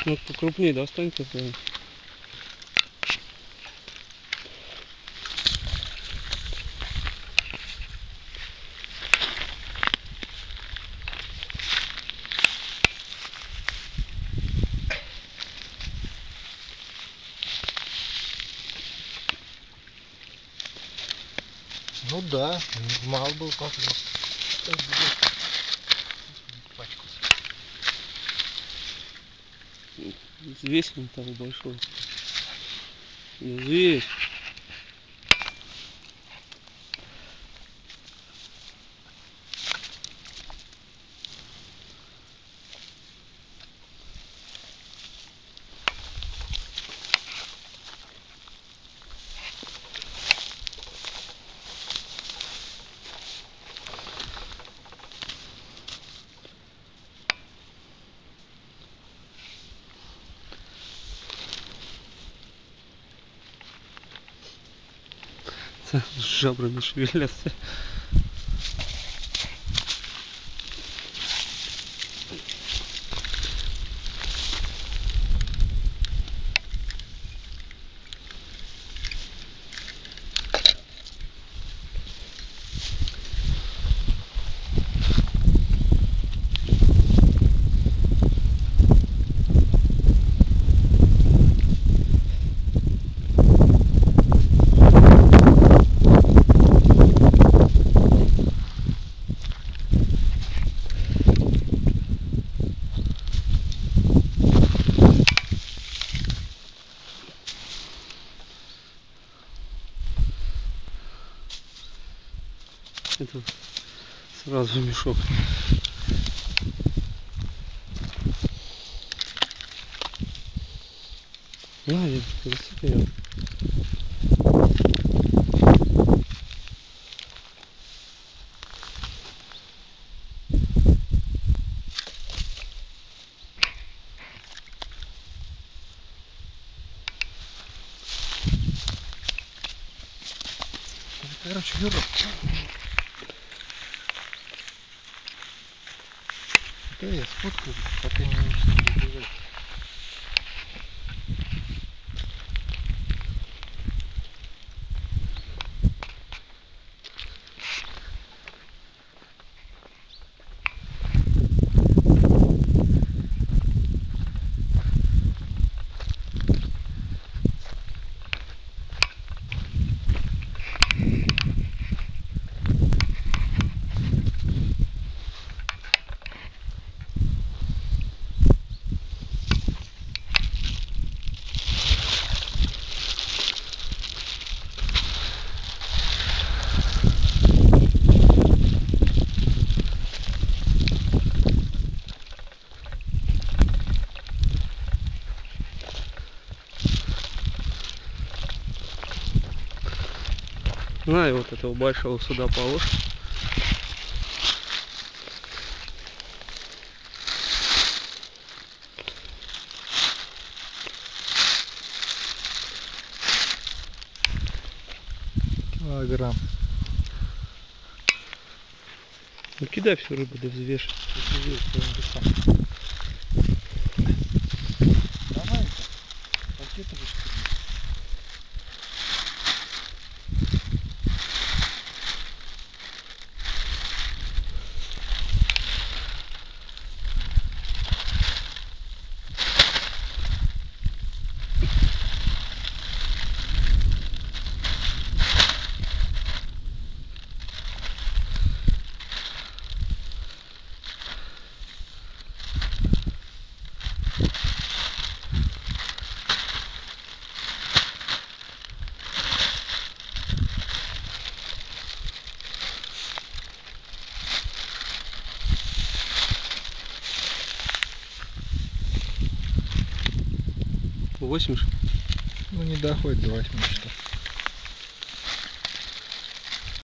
Ну, покрупнее достань какой. Ну да, мал был поклёв. Взвесь он того большой. Взвесь. С жабрами шевелятся. Это сразу мешок. Я красиво. Короче, Юра. Да я сфоткаю, пока не начну разбирать. На, и вот этого большого сюда положь. Килограмм. Ну кидай всю рыбу, да взвешивай. Давай-ка, пакетовочку. Восемь. Ну не доходит до 8 часов.